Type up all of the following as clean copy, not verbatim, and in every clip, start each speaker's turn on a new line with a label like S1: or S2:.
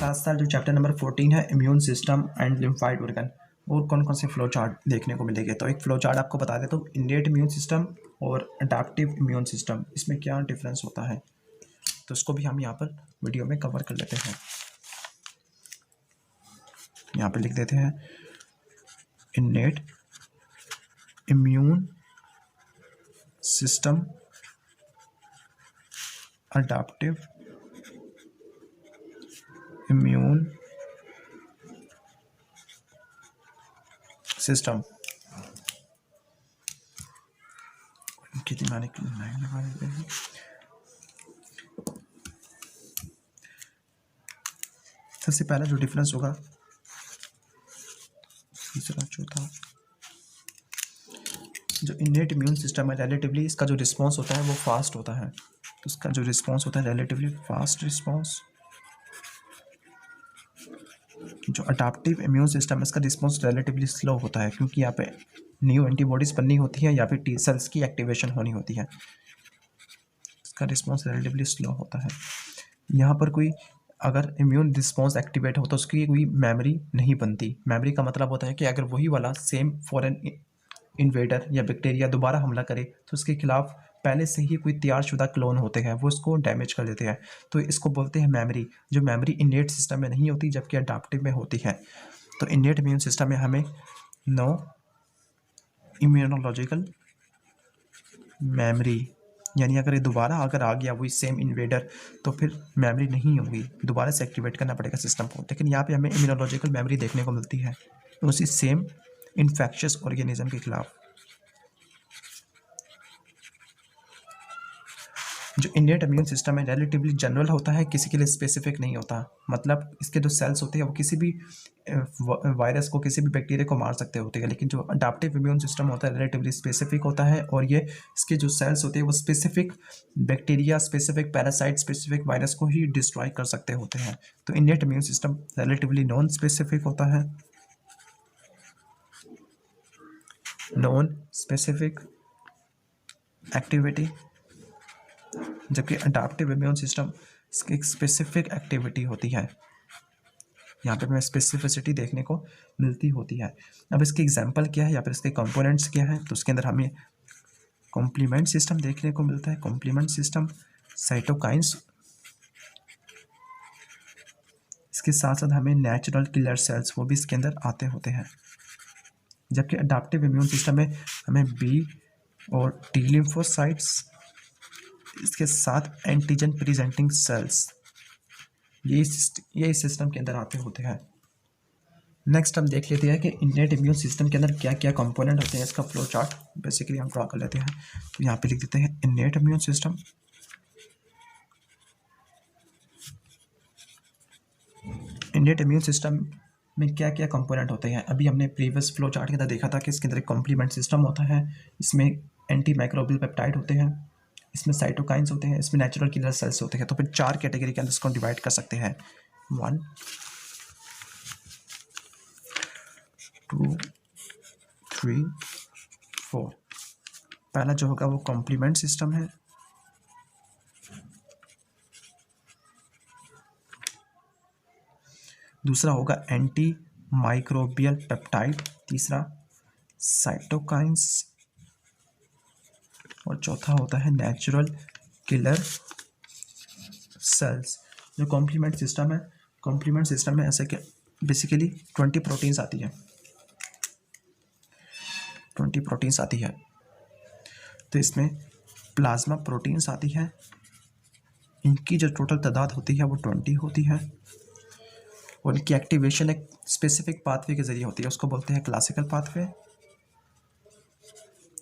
S1: साथ साथ जो चैप्टर नंबर 14 है immune system and lymphoid organ, और कौन कौन से फ्लो चार्ट देखने को मिलेंगे। तो एक फ्लो चार्ट आपको बता देता हूँ, इनेट इम्यून सिस्टम और अडैप्टिव इम्यून सिस्टम, इसमें क्या डिफरेंस होता है, तो इसको भी हम यहाँ पर वीडियो में कवर कर लेते हैं। यहाँ पे लिख देते हैं इनेट immune system, adaptive immune system. कितनी लाइन लगा देते हैं। सबसे पहला जो डिफरेंस होगा, तीसरा चौथा, जो इनेट इम्यून सिस्टम है रिलेटिवली इसका जो रिस्पॉन्स होता है वो फास्ट होता है। तो इसका जो रिस्पॉन्स होता है रिलेटिवली फास्ट रिस्पॉन्स। जो अडैप्टिव इम्यून सिस्टम है इसका रिस्पॉन्स रिलेटिवली स्लो होता है, क्योंकि यहाँ पे न्यू एंटीबॉडीज बननी होती है या फिर टी सेल्स की एक्टिवेशन होनी होती है। इसका रिस्पॉन्स रिलेटिवली स्लो होता है। यहाँ पर कोई अगर इम्यून रिस्पॉन्स एक्टिवेट हो तो उसकी कोई मेमोरी नहीं बनती। मेमोरी का मतलब होता है कि अगर वही वाला सेम फॉरेन इन्वेडर या बैक्टीरिया दोबारा हमला करे तो उसके खिलाफ पहले से ही कोई तैयारशुदा क्लोन होते हैं, वो उसको डैमेज कर देते हैं। तो इसको बोलते हैं मेमोरी, जो मेमोरी इनेट सिस्टम में नहीं होती जबकि अडैप्टिव में होती है। तो इनेट इम्यून सिस्टम में हमें नो इम्यूनोलॉजिकल मेमोरी, यानी अगर ये दोबारा अगर आ गया वही सेम इन्वेडर तो फिर मेमोरी नहीं होगी, दोबारा से एक्टिवेट करना पड़ेगा सिस्टम को। लेकिन यहाँ पे हमें इम्यूनोलॉजिकल मेमोरी देखने को मिलती है उसी सेम इन्फेक्शियस ऑर्गेनिज्म के खिलाफ। जो इनेट इम्यून सिस्टम है रिलेटिवली जनरल होता है, किसी के लिए स्पेसिफिक नहीं होता। मतलब इसके जो सेल्स होते हैं वो किसी भी वायरस को, किसी भी बैक्टीरिया को मार सकते होते हैं। लेकिन जो अडैप्टिव इम्यून सिस्टम होता है रिलेटिवली स्पेसिफिक होता है, और ये इसके जो सेल्स होते हैं वो specific bacteria, specific parasite, specific virus को ही डिस्ट्रॉय कर सकते होते हैं। तो इनेट immune system relatively non specific होता है, नॉन स्पेसिफिक एक्टिविटी, जबकि अडैप्टिव इम्यून सिस्टम इसकी एक स्पेसिफिक एक्टिविटी होती है। यहाँ पे हमें स्पेसिफिसिटी देखने को मिलती होती है। अब इसके एग्जांपल क्या है या फिर इसके कंपोनेंट्स क्या है, तो उसके अंदर हमें कॉम्प्लीमेंट सिस्टम देखने को मिलता है। कॉम्प्लीमेंट सिस्टम, साइटोकाइंस, इसके साथ साथ हमें नेचुरल किलर सेल्स वो भी इसके अंदर आते होते हैं। जबकि अडैप्टिव इम्यून सिस्टम में हमें बी और टी लिम्फोसाइट्स, इसके साथ एंटीजन प्रेजेंटिंग सेल्स, ये इस सिस्टम के अंदर आते होते हैं। नेक्स्ट हम देख लेते हैं कि इनेट इम्यून सिस्टम के अंदर क्या क्या कंपोनेंट होते हैं। इसका फ्लो चार्ट बेसिकली हम ड्रा कर लेते हैं। तो यहाँ पे लिख देते हैं इनेट इम्यून सिस्टम। इनेट इम्यून सिस्टम में क्या क्या कंपोनेंट होते हैं, अभी हमने प्रीवियस फ्लो चार्ट के अंदर देखा था कि इसके अंदर एक कॉम्प्लीमेंट सिस्टम होता है, इसमें एंटी माइक्रोबियल पेप्टाइड होते हैं, इसमें साइटोकाइंस होते हैं, इसमें नेचुरल किलर सेल्स होते हैं। तो फिर 4 कैटेगरी के अंदर इसको डिवाइड कर सकते हैं, 1 2 3 4। पहला जो होगा वो कॉम्प्लीमेंट सिस्टम है, दूसरा होगा एंटी माइक्रोबियल पेप्टाइड, तीसरा साइटोकाइंस, और चौथा होता है नेचुरल किलर सेल्स। जो कॉम्प्लीमेंट सिस्टम है, कॉम्प्लीमेंट सिस्टम में ऐसे कि बेसिकली 20 प्रोटीन्स आती है, 20 प्रोटीन्स आती है। तो इसमें प्लाज्मा प्रोटीन्स आती है, इनकी जो टोटल तादाद होती है वो 20 होती है, और इनकी एक्टिवेशन एक स्पेसिफिक पाथवे के जरिए होती है, उसको बोलते हैं क्लासिकल पाथवे,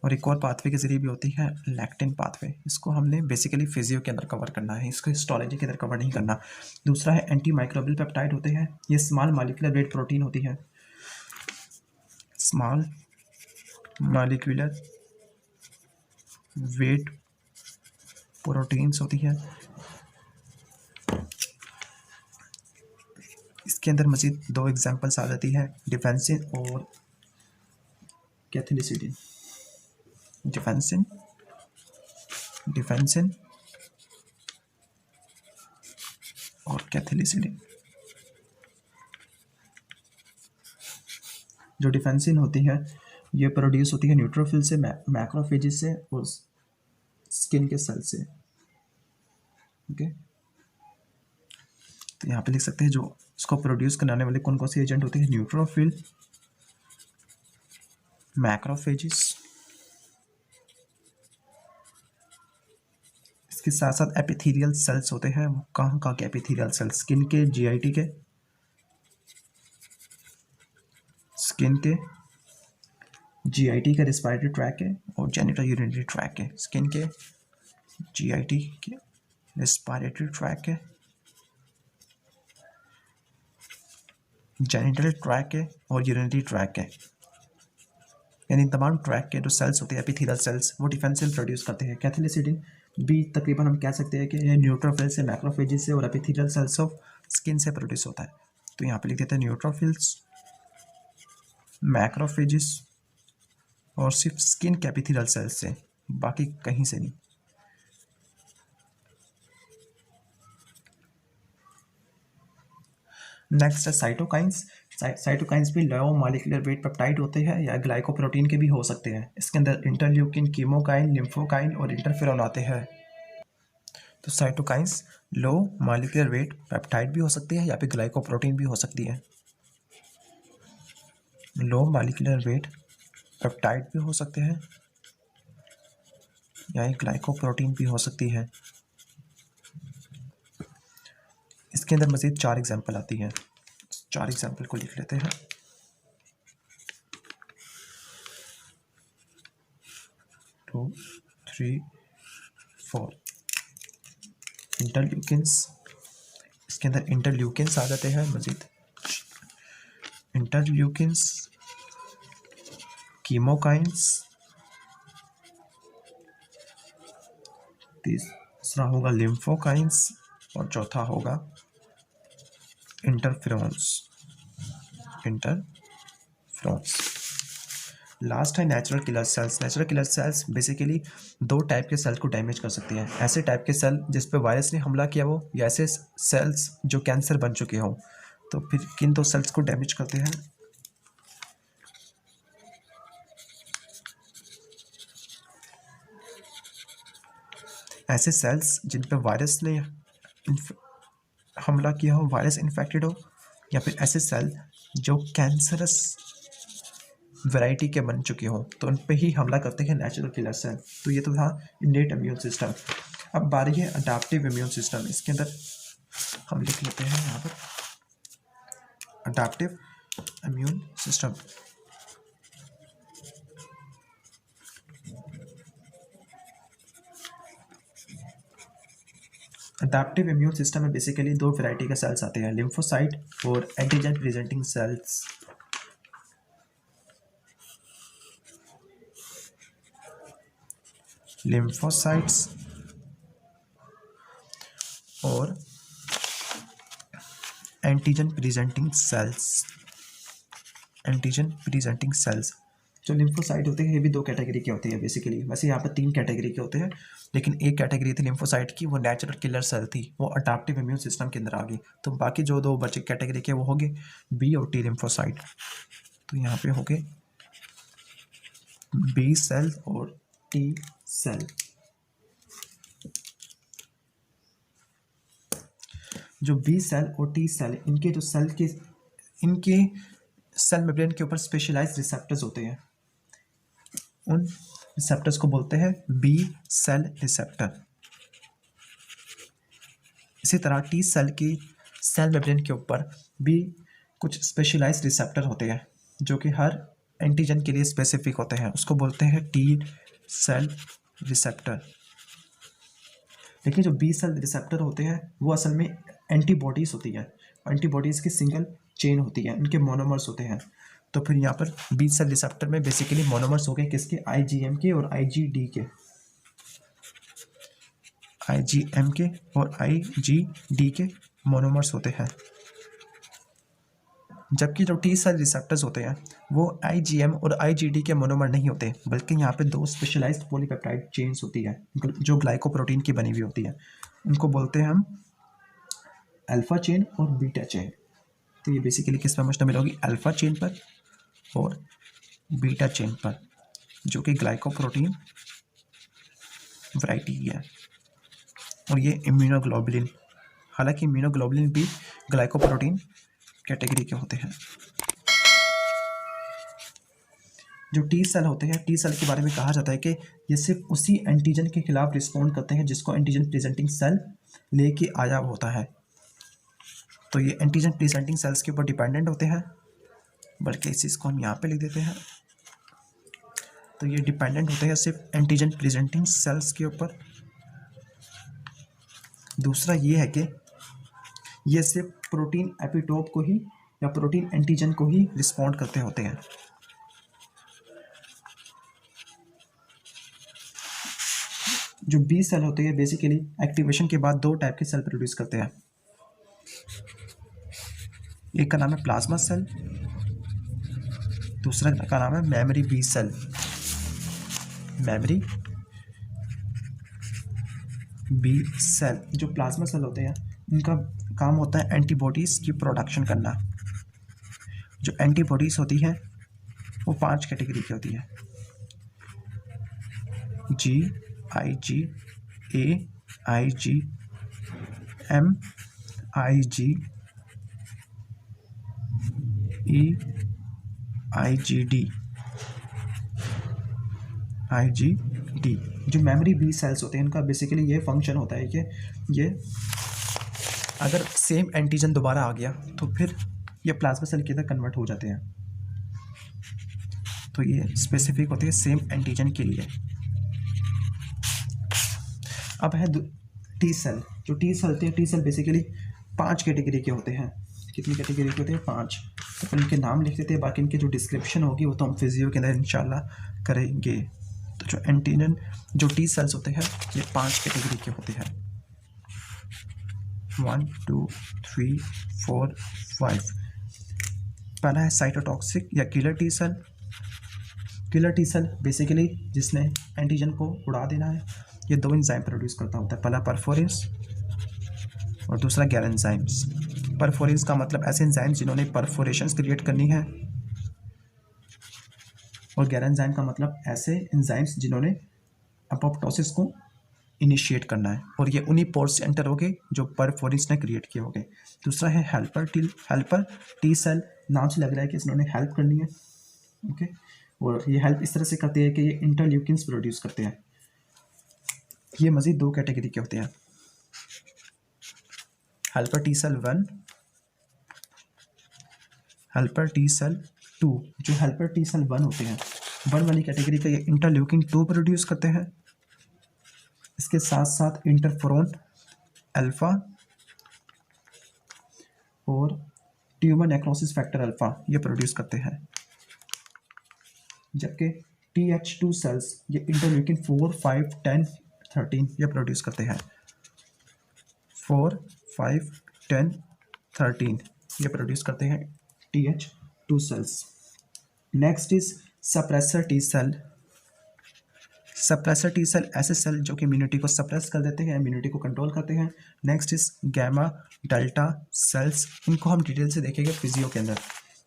S1: और एक और पाथवे के जरिए भी होती है लैक्टिन पाथवे। इसको हमने बेसिकली फिजियो के अंदर कवर करना है, इसको हिस्टोलॉजी के अंदर कवर नहीं करना। दूसरा है एंटी माइक्रोबियल पेप्टाइड होते हैं, ये स्मॉल मॉलिक्यूलर वेट प्रोटीन होती है, स्मॉल मॉलिक्यूलर वेट प्रोटीन्स होती है। इसके अंदर मजीद 2 एग्जांपल्स आ जाती है, डिफेंसिन और कैथेलिसिडिन। डिफेंसिन और कैथेलिसिडिन। जो डिफेंसिन होती है ये प्रोड्यूस होती है न्यूट्रोफिल से, मैक्रोफेजेस से और स्किन के सेल से। ओके, तो यहाँ पे लिख सकते हैं जो इसको प्रोड्यूस कराने वाले कौन कौन से एजेंट होते हैं, न्यूट्रोफिल, मैक्रोफेजेस, इसके साथ साथ एपिथेलियल सेल्स होते हैं। वो कहाँ के एपिथेलियल सेल्स, स्किन के, जीआईटी के, स्किन के, जीआईटी के, रिस्पायरेटरी ट्रैक के और जेनिटल यूरिनरी ट्रैक के। स्किन के, जीआईटी के, रिस्पायरेटरी ट्रैक के, जेनिटल ट्रैक के और यूरिनरी ट्रैक के, यानी तमाम ट्रैक के जो सेल्स होते हैं एपिथेलियल सेल्स वो डिफेंसिन प्रोड्यूस करते हैं। कैथेलिसिडिन भी तकरीबन हम कह सकते हैं कि ये न्यूट्रोफिल से, मैक्रोफेजेस से और एपिथेलियल सेल्स ऑफ स्किन से प्रोड्यूस होता है। तो यहाँ पे लिख देते हैं न्यूट्रोफिल्स, मैक्रोफेजेस और सिर्फ स्किन के एपिथेलियल सेल्स से, बाकी कहीं से नहीं। नेक्स्ट है साइटोकाइंस। साइटोकाइंस भी लो मॉलिक्यूलर वेट पेप्टाइड होते हैं या ग्लाइकोप्रोटीन के भी हो सकते हैं। इसके अंदर इंटरल्यूकिन, कीमोकाइन, लिम्फोकाइन और इंटरफेरोन आते हैं। तो cytokines low molecular weight peptide भी हो सकती है या फिर ग्लाइकोप्रोटीन भी हो सकती है। लो मॉलिक्यूलर वेट पेप्टाइड भी हो सकते हैं या एक ग्लाइकोप्रोटीन भी हो सकती है। इसके अंदर मज़ीद 4 एग्जाम्पल आती हैं। 4 एग्जाम्पल को लिख लेते हैं। Two, 3, 4 interleukins. इसके अंदर इंटरल्यूकिन्स आ जाते हैं मज़ीद, इंटरल्यूकिन्स, कीमोकाइंस, तीसरा होगा लिम्फोकाइंस और चौथा होगा इंटरफेरोन्स। लास्ट है natural killer cells. Natural killer cells basically 2 type के सेल को डैमेज कर सकती हैं। ऐसे टाइप के सेल जिस पे वायरस ने हमला किया हो या ऐसे सेल्स जो कैंसर बन चुके हों। तो फिर किन 2 सेल्स को डैमेज करते हैं? ऐसे सेल्स जिन पे वायरस ने हमला किया हो, वायरस इन्फेक्टेड हो, या फिर ऐसे सेल जो कैंसरस वैरायटी के बन चुके हों तो उन पे ही हमला करते हैं नेचुरल किलर सेल। तो ये तो था इनेट इम्यून सिस्टम। अब बारी है अडाप्टिव इम्यून सिस्टम। इसके अंदर हम लिख लेते हैं यहाँ पर adaptive immune system. Adaptive immune system में बेसिकली 2 वैरायटी के सेल्स आते हैं, लिम्फोसाइट और एंटीजन प्रेजेंटिंग सेल्स। लिम्फोसाइट्स और antigen presenting sales. Antigen presenting sales जो लिम्फोसाइट होते हैं ये भी 2 कैटेगरी के होते हैं बेसिकली। वैसे यहाँ पर 3 कैटेगरी के होते हैं, लेकिन एक कैटेगरी थी लिम्फोसाइट की, वो नेचुरल किलर सेल थी, वो अडाप्टिव इम्यून सिस्टम के अंदर आ गई। तो बाकी जो 2 बचे कैटेगरी के वो हो गए बी और टी लिम्फोसाइट। तो यहाँ पे हो गए बी सेल और टी सेल। जो बी सेल और टी सेल इनके जो इनके सेल मेम्ब्रेन के ऊपर स्पेशलाइज्ड रिसेप्टर्स होते हैं। उन रिसेप्टर्स को बोलते हैं बी सेल रिसेप्टर। इसी तरह टी सेल की सेल मेम्ब्रेन के ऊपर भी कुछ स्पेशलाइज्ड रिसेप्टर होते हैं जो कि हर एंटीजन के लिए स्पेसिफिक होते हैं। उसको बोलते हैं टी सेल रिसेप्टर। लेकिन जो बी सेल रिसेप्टर होते हैं वो असल में एंटीबॉडीज़ होती हैं। एंटीबॉडीज़ की सिंगल चेन होती है, इनके मोनोमर्स होते हैं। तो फिर यहाँ पर बी सेल रिसेप्टर में बेसिकली मोनोमर्स हो गए किसके, आईजीएम के और आईजीडी के। आईजीएम के और आईजीडी के मोनोमर्स होते हैं। जबकि जो टी सेल रिसेप्टर्स होते हैं वो आईजीएम और आईजीडी के मोनोमर नहीं होते, बल्कि यहाँ पे 2 स्पेशलाइज्ड पॉलीपेप्टाइड चेन्स होती है जो ग्लाइकोप्रोटीन की बनी हुई होती है। उनको बोलते हैं हम अल्फा चेन और बीटा चेन। तो ये बेसिकली किस पर मुश्तमिल होगी, अल्फा चेन पर और बीटा चेन पर, जो कि ग्लाइकोप्रोटीन वैरायटी है। और ये इम्यूनोग्लोबुलिन, हालांकि इम्यूनोग्लोबुलिन भी ग्लाइकोप्रोटीन कैटेगरी के होते हैं। जो टी सेल होते हैं, टी सेल के बारे में कहा जाता है कि ये सिर्फ उसी एंटीजन के खिलाफ रिस्पॉन्ड करते हैं जिसको एंटीजन प्रेजेंटिंग सेल लेके आया होता है। तो ये एंटीजन प्रेजेंटिंग सेल्स के ऊपर डिपेंडेंट होते हैं, बल्कि इस चीज़ को हम यहाँ पे लिख देते हैं। तो ये डिपेंडेंट होते हैं सिर्फ एंटीजन प्रेजेंटिंग सेल्स के ऊपर। दूसरा ये है कि ये सिर्फ प्रोटीन एपिटोप को ही या प्रोटीन एंटीजन को ही रिस्पॉन्ड करते होते हैं। जो बी सेल होते हैं बेसिकली एक्टिवेशन के बाद दो टाइप के सेल प्रोड्यूस करते हैं। एक का नाम है प्लाज्मा सेल, दूसरा का नाम है memory B cell. Memory B cell, जो प्लाज्मा सेल होते हैं उनका काम होता है एंटीबॉडीज़ की प्रोडक्शन करना। जो एंटीबॉडीज़ होती है वो 5 कैटेगरी की होती है, जी, आई जी, ए, आई जी, एम, आई जी, ई, आई जी डी, आई जी डी। जो मेमोरी बी सेल्स होते हैं इनका बेसिकली ये फंक्शन होता है कि ये अगर सेम एंटीजन दोबारा आ गया तो फिर ये प्लाज्मा सेल के अंदर कन्वर्ट हो जाते हैं। तो ये स्पेसिफिक होते हैं सेम एंटीजन के लिए। अब है टी सेल। जो टी सेल होते हैं, टी सेल बेसिकली 5 कैटेगरी के होते हैं। कितनी कैटेगरी के होते हैं? 5। तो फिर इनके नाम लिख देते हैं, बाकी इनकी जो डिस्क्रिप्शन होगी वो तो हम फिजियो के अंदर इंशाल्लाह करेंगे। तो जो एंटीजन जो टी सेल्स होते हैं ये 5 कैटेगरी के होते हैं, 1 2 3 4 5। पहला है साइटोटॉक्सिक या killer T cell. Killer T cell basically जिसने एंटीजन को उड़ा देना है, ये 2 एंजाइम प्रोड्यूस करता होता है, पहला परफोरिन्स और दूसरा गैर एंजाइम्स। परफोरिन्स का मतलब ऐसे एंजाइम्स जिन्होंने परफोरेशंस क्रिएट करनी है, और गैर एंजाइम का मतलब ऐसे एंजाइम्स जिन्होंने अपोप्टोसिस को इनिशिएट करना है, और ये उन्हीं पोर्स से एंटर होंगे जो परफोरिन्स ने क्रिएट किए होंगे। दूसरा है हेल्पर टी सेल। नाम से लग रहा है कि इन्होंने हेल्प करनी है, ओके। और ये हेल्प इस तरह से करते हैं कि ये इंटरल्यूकिन्स प्रोड्यूस करते हैं। ये मज़ीद 2 कैटेगरी के होते हैं, helper T cell 1, helper T cell 2। जो हेल्पर टी सेल 1 होते हैं, 1 वाली कैटेगरी का, ये इंटरल्यूकिन 2 प्रोड्यूस करते हैं। इसके साथ साथ इंटरफेरोन अल्फा और ट्यूमर नेक्रोसिस फैक्टर अल्फा ये प्रोड्यूस करते हैं। जबकि TH2 सेल्स ये इंटरल्यूकिन 4, 5, 10, 13 ये प्रोड्यूस करते हैं। 4, 5, 10, 13 ये प्रोड्यूस करते हैं TH2 सेल्स। Next is suppressor T cell. Suppressor T cell ऐसे सेल जो कि इम्यूनिटी को सप्रेस कर देते हैं, इम्यूनिटी को कंट्रोल करते हैं। Next is gamma delta cells. इनको हम डिटेल से देखेंगे फिजियो के अंदर।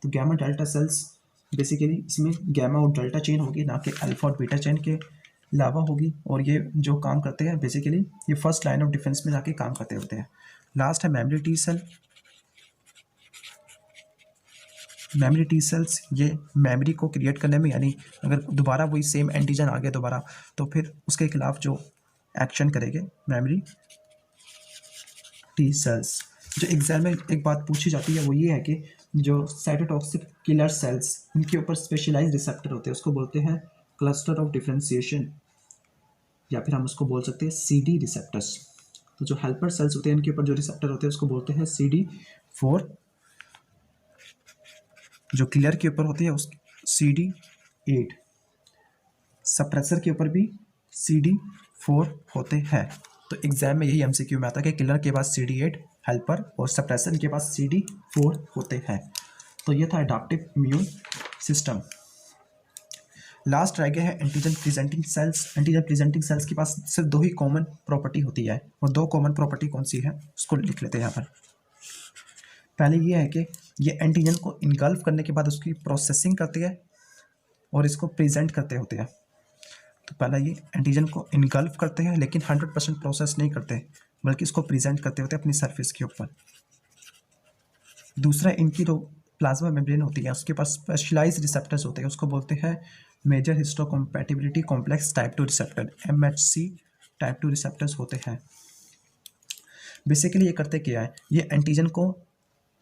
S1: तो गैमा डेल्टा सेल्स बेसिकली इसमें गैमा और डेल्टा चेन होगी, ना कि अल्फा और बीटा चेन के अलावा होगी। और ये जो काम करते हैं बेसिकली ये फर्स्ट लाइन ऑफ डिफेंस में जाके काम करते होते हैं। लास्ट है memory T cell. Memory T cells ये मेमोरी को क्रिएट करने में, यानी अगर दोबारा वही सेम एंटीजन आ गया दोबारा, तो फिर उसके खिलाफ जो एक्शन करेंगे मेमोरी टी सेल्स। जो एग्जाम में एक बात पूछी जाती है वो ये है कि जो साइटोटॉक्सिक किलर सेल्स, उनके ऊपर स्पेशलाइज्ड रिसेप्टर होते हैं, उसको बोलते हैं क्लस्टर ऑफ डिफरेंशिएशन, या फिर हम उसको बोल सकते हैं CD रिसेप्टर्स। तो जो हेल्पर सेल्स होते हैं इनके ऊपर जो रिसेप्टर होते हैं उसको बोलते हैं CD4। जो क्लियर के ऊपर होती है उस CD8। सप्रेसर के ऊपर भी CD4 होते हैं। तो एग्जाम में यही MCQ में आता है कि किलर के पास CD8 हेल्पर और सप्रेसर के पास CD4 होते हैं। तो ये था एडाप्टिव इम्यून सिस्टम। लास्ट रह गया है antigen presenting sales. Antigen presenting sales के पास सिर्फ 2 ही कॉमन प्रॉपर्टी होती है, और 2 कॉमन प्रॉपर्टी कौन सी है उसको लिख लेते हैं यहाँ पर। पहले ये है कि ये एंटीजन को इनगल्फ करने के बाद उसकी प्रोसेसिंग करती है और इसको प्रेजेंट करते होते हैं। तो पहला ये एंटीजन को इनगल्फ करते हैं लेकिन 100% प्रोसेस नहीं करते, बल्कि इसको प्रेजेंट करते होते हैं अपनी सरफेस के ऊपर। दूसरा, इनकी जो प्लाज्मा मेम्ब्रेन होती है उसके पास स्पेशलाइज रिसेप्टर्स होते हैं, उसको बोलते हैं major histocompatibility complex type 2 receptor, MHC type 2 receptors होते हैं। बेसिकली ये करते क्या है, ये एंटीजन को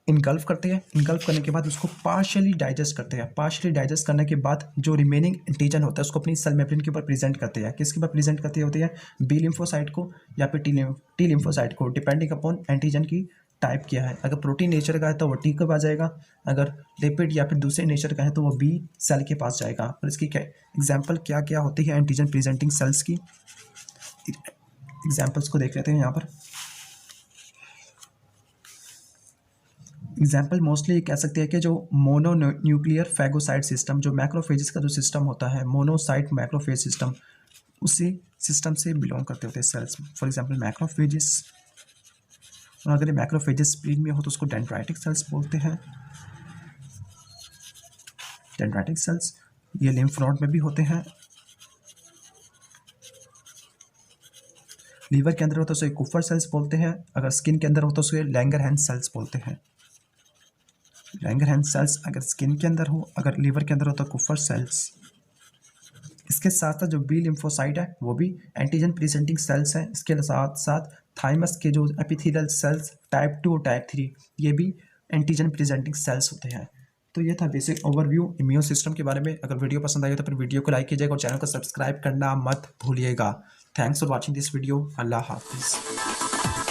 S1: इनगल्फ करते हैं, इनगल्फ करने के बाद उसको पार्शियली डाइजेस्ट करते हैं। पार्शियली डाइजेस्ट करने के बाद जो रिमेनिंग एंटीजन होता है उसको अपनी सेल मेम्ब्रेन के ऊपर प्रेजेंट करते हैं। किसके ऊपर प्रेजेंट करते होते हैं? बी लिम्फोसाइट को या फिर टी लिम्फोसाइट को, डिपेंडिंग अपॉन एंटीजन की टाइप क्या है। अगर प्रोटीन नेचर का है तो वो टी के पास जाएगा, अगर लिपिड या फिर दूसरे नेचर का है तो वो बी सेल के पास जाएगा। और इसकी क्या एग्जाम्पल क्या क्या होती है एंटीजन प्रेजेंटिंग सेल्स की, एग्जाम्पल्स को देख लेते हैं यहाँ पर। एग्जाम्पल मोस्टली ये कह सकते हैं कि जो मोनो न्यूक्लियर फैगोसाइट सिस्टम, जो मैक्रोफेजेस का जो सिस्टम होता है, मोनोसाइट मैक्रोफेज सिस्टम, उसी सिस्टम से बिलोंग करते होते हैं सेल्स। फॉर एग्जांपल मैक्रोफेजेस, और अगर ये मैक्रोफेजेस स्प्लीन में हो तो उसको डेंड्राइटिक सेल्स बोलते हैं। डेंड्राइटिक सेल्स ये लिम्फ नोड में भी होते हैं। लीवर के अंदर हो तो उसे कुफर सेल्स बोलते हैं, अगर स्किन के अंदर हो तो उसे लैंगरहैंस सेल्स बोलते हैं। लैंगरहैंस सेल्स अगर स्किन के अंदर हो, अगर लीवर के अंदर हो तो कुफर सेल्स। इसके साथ साथ जो बी लिम्फोसाइट है वो भी एंटीजन प्रेजेंटिंग सेल्स हैं। इसके साथ साथ थाइमस के जो एपिथेलियल सेल्स टाइप 2 टाइप 3, ये भी एंटीजन प्रेजेंटिंग सेल्स होते हैं। तो ये था बेसिक ओवरव्यू इम्यून सिस्टम के बारे में। अगर वीडियो पसंद आई तो फिर वीडियो को लाइक कीजिएगा और चैनल को सब्सक्राइब करना मत भूलिएगा। Thanks for watching this video. अल्लाह हाफिज़।